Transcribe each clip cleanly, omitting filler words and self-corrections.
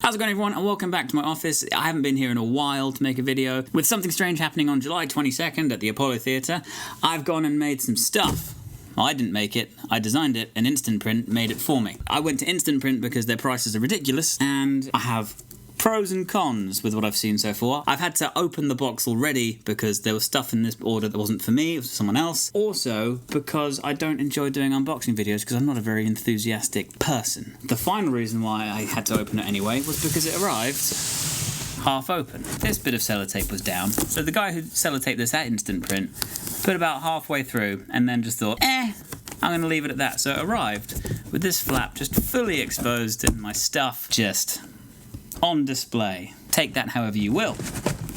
How's it going, everyone, and welcome back to my office. I haven't been here in a while to make a video. With something strange happening on July 22nd at the Apollo Theatre, I've gone and made some stuff. Well, I didn't make it, I designed it, and Instantprint made it for me. I went to Instantprint because their prices are ridiculous, and I have pros and cons with what I've seen so far. I've had to open the box already because there was stuff in this order that wasn't for me, it was for someone else. Also, because I don't enjoy doing unboxing videos because I'm not a very enthusiastic person. The final reason why I had to open it anyway was because it arrived half open. This bit of sellotape was down, so the guy who sellotaped this at Instantprint put about halfway through and then just thought, I'm going to leave it at that. So it arrived with this flap just fully exposed and my stuff just on display. Take that however you will.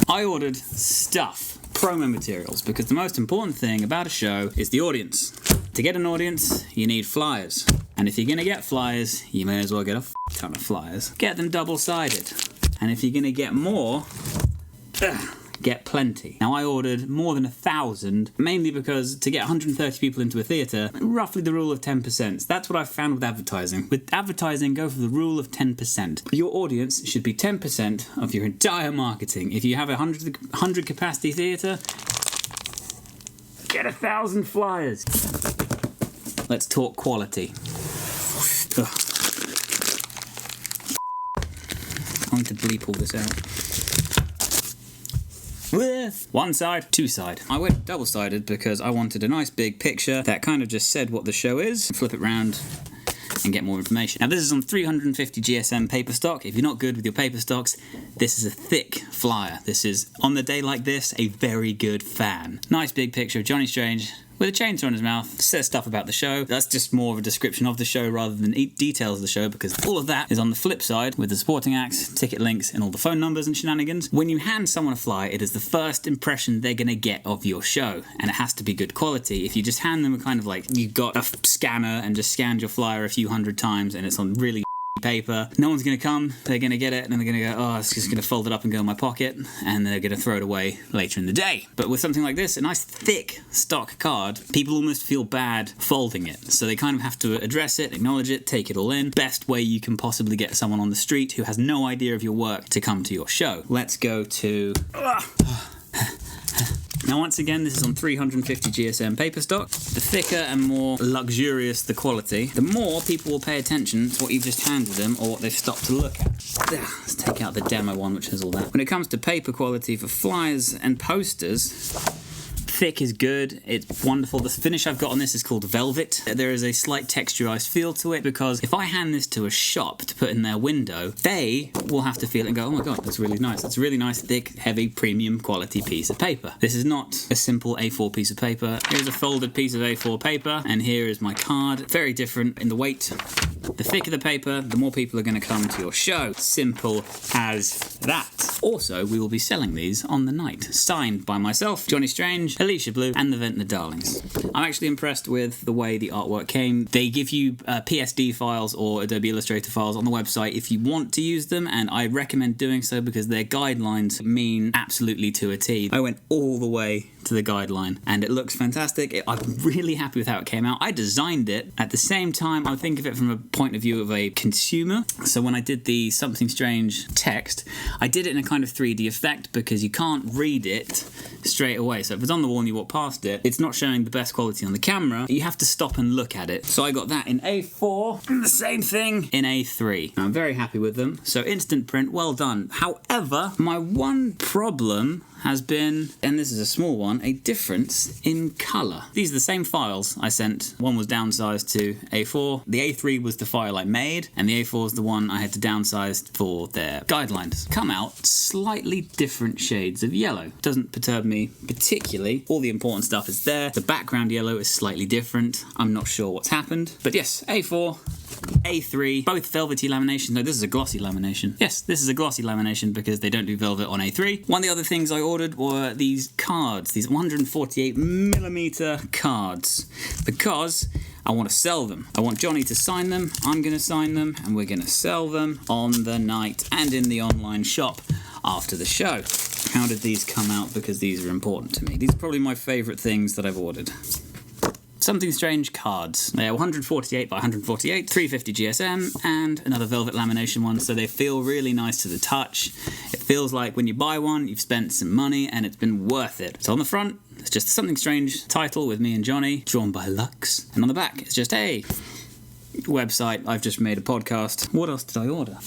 I ordered stuff, promo materials, because the most important thing about a show is the audience. To get an audience, you need flyers. And if you're going to get flyers, you may as well get a ton of flyers. Get them double-sided. And if you're going to get more, get plenty. Now, I ordered more than 1,000, mainly because to get 130 people into a theatre, roughly the rule of 10%. That's what I've found with advertising. With advertising, go for the rule of 10%. Your audience should be 10% of your entire marketing. If you have a 100 capacity theatre, get 1,000 flyers. Let's talk quality. I'm going to bleep all this out. One side, two side. I went double-sided because I wanted a nice big picture that kind of just said what the show is. Flip it round and get more information. Now, this is on 350 GSM paper stock. If you're not good with your paper stocks, this is a thick flyer. This is, on the day like this, a very good fan. Nice big picture of Johnny Strange with a chainsaw in his mouth, says stuff about the show. That's just more of a description of the show rather than details of the show, because all of that is on the flip side with the supporting acts, ticket links, and all the phone numbers and shenanigans. When you hand someone a flyer, it is the first impression they're going to get of your show, and it has to be good quality. If you just hand them a kind of like, you've got a scanner and just scanned your flyer a few hundred times and it's on really paper, no one's going to come, they're going to get it, and they're going to go, oh, it's just going to fold it up and go in my pocket, and they're going to throw it away later in the day. But with something like this, a nice thick stock card, people almost feel bad folding it. So they kind of have to address it, acknowledge it, take it all in. Best way you can possibly get someone on the street who has no idea of your work to come to your show. Let's go to... Now, once again, this is on 350 GSM paper stock. The thicker and more luxurious the quality, the more people will pay attention to what you've just handed them or what they've stopped to look at. Let's take out the demo one, which has all that. When it comes to paper quality for flyers and posters, thick is good, it's wonderful. The finish I've got on this is called velvet. There is a slight texturized feel to it because if I hand this to a shop to put in their window, they will have to feel it and go, oh my god, that's really nice. It's a really nice, thick, heavy, premium quality piece of paper. This is not a simple A4 piece of paper. Here's a folded piece of A4 paper, and here is my card. Very different in the weight. The thicker the paper, the more people are going to come to your show. Simple as that. Also, we will be selling these on the night. Signed by myself, Johnny Strange, Alicia Blue, and the Ventnor Darlings. I'm actually impressed with the way the artwork came. They give you PSD files or Adobe Illustrator files on the website if you want to use them, and I recommend doing so because their guidelines mean absolutely to a T. I went all the way to the guideline, and it looks fantastic. I'm really happy with how it came out. I designed it. At the same time, I think of it from a point of view of a consumer. So when I did the Something Strange text, I did it in a kind of 3D effect because you can't read it straight away. So if it's on the wall and you walk past it, it's not showing the best quality on the camera. You have to stop and look at it. So I got that in A4, and the same thing in A3. I'm very happy with them. So Instantprint, well done. However, my one problem has been, and this is a small one, a difference in colour. These are the same files I sent. One was downsized to A4. The A3 was the file I made, and the A4 is the one I had to downsize for their guidelines. Come out slightly different shades of yellow. Doesn't perturb me particularly. All the important stuff is there. The background yellow is slightly different. I'm not sure what's happened. But yes, A4, A3, both velvety lamination. No, this is a glossy lamination. Yes, this is a glossy lamination because they don't do velvet on A3. One of the other things I ordered were these cards, these 148mm cards, because I want to sell them. I want Johnny to sign them, I'm going to sign them, and we're going to sell them on the night and in the online shop after the show. How did these come out? Because these are important to me. These are probably my favourite things that I've ordered. Something Strange cards. They're 148 by 148, 350 GSM, and another velvet lamination one, so they feel really nice to the touch. It feels like when you buy one, you've spent some money and it's been worth it. So on the front, it's just a Something Strange title with me and Johnny, drawn by Lux. And on the back, it's just, hey, website, I've just made a podcast. What else did I order?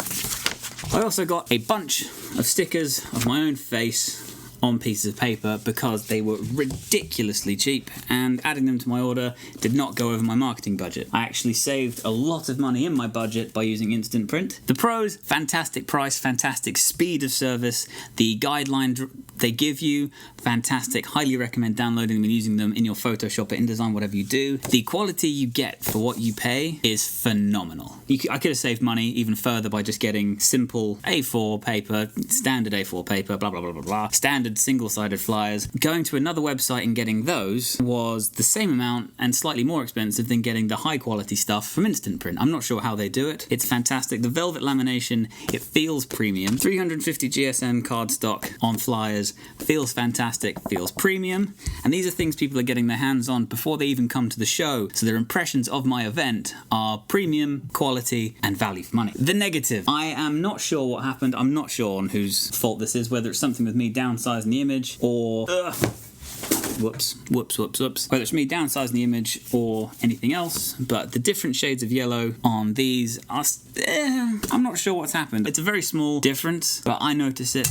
I also got a bunch of stickers of my own face on pieces of paper because they were ridiculously cheap, and adding them to my order did not go over my marketing budget. I actually saved a lot of money in my budget by using Instantprint. The pros, fantastic price, fantastic speed of service. The guideline they give you, fantastic. Highly recommend downloading them and using them in your Photoshop or InDesign, whatever you do. The quality you get for what you pay is phenomenal. I could have saved money even further by just getting simple A4 paper, standard A4 paper, blah, blah, blah, blah, blah, standard single-sided flyers. Going to another website and getting those was the same amount and slightly more expensive than getting the high-quality stuff from Instantprint. I'm not sure how they do it. It's fantastic. The velvet lamination, it feels premium. 350 GSM cardstock on flyers feels fantastic, feels premium, and these are things people are getting their hands on before they even come to the show, so their impressions of my event are premium, quality, and value for money. The negative. I am not sure what happened. I'm not sure on whose fault this is, whether it's something with me downsizing the image or... Whoops. Whether it's me downsizing the image or anything else, but the different shades of yellow on these are... I'm not sure what's happened. It's a very small difference, but I notice it.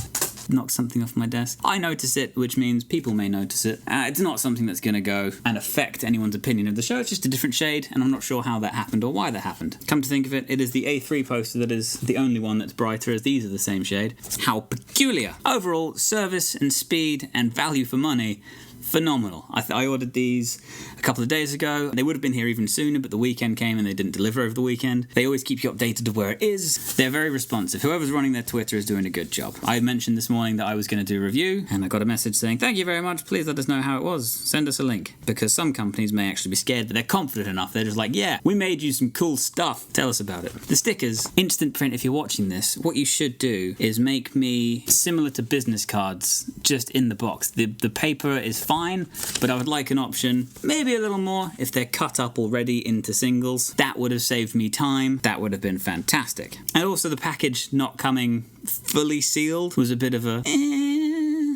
Knock something off my desk. I notice it, which means people may notice it. It's not something that's going to go and affect anyone's opinion of the show. It's just a different shade, and I'm not sure how that happened or why that happened. Come to think of it, it is the A3 poster that is the only one that's brighter, as these are the same shade. How peculiar. Overall, service and speed and value for money, phenomenal. I ordered these a couple of days ago. They would have been here even sooner, but the weekend came and they didn't deliver over the weekend. They always keep you updated of where it is. They're very responsive. Whoever's running their Twitter is doing a good job. I mentioned this morning that I was going to do a review, and I got a message saying, thank you very much, please let us know how it was. Send us a link. Because some companies may actually be scared, but they're confident enough. They're just like, yeah, we made you some cool stuff. Tell us about it. The stickers, Instantprint, if you're watching this, what you should do is make me similar to business cards, just in the box. The paper is fine, but I would like an option, maybe a little more, if they're cut up already into singles. That would have saved me time. That would have been fantastic. And also the package not coming fully sealed was a bit of a...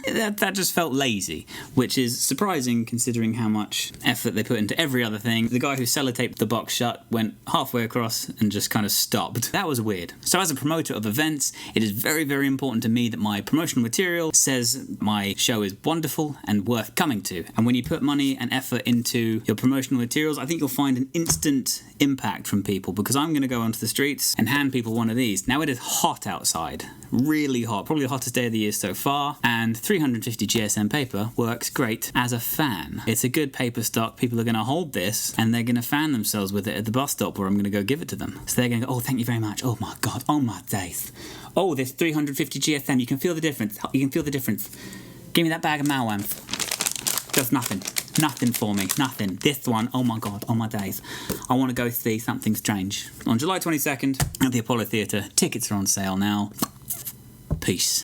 That just felt lazy, which is surprising considering how much effort they put into every other thing. The guy who sellotaped the box shut went halfway across and just kind of stopped. That was weird. So as a promoter of events, it is very, very important to me that my promotional material says my show is wonderful and worth coming to. And when you put money and effort into your promotional materials, I think you'll find an instant impact from people, because I'm going to go onto the streets and hand people one of these. Now it is hot outside. Really hot. Probably the hottest day of the year so far. And 350 GSM paper works great as a fan. It's a good paper stock. People are going to hold this and they're going to fan themselves with it at the bus stop where I'm going to go give it to them. So they're going to go, oh, thank you very much. Oh my God. Oh my days. Oh, this 350 GSM. You can feel the difference. You can feel the difference. Give me that bag of malwams. Does nothing. Nothing for me. Nothing. This one, oh my God, oh my days. I want to go see Something Strange. On July 22nd at the Apollo Theatre. Tickets are on sale now. Peace.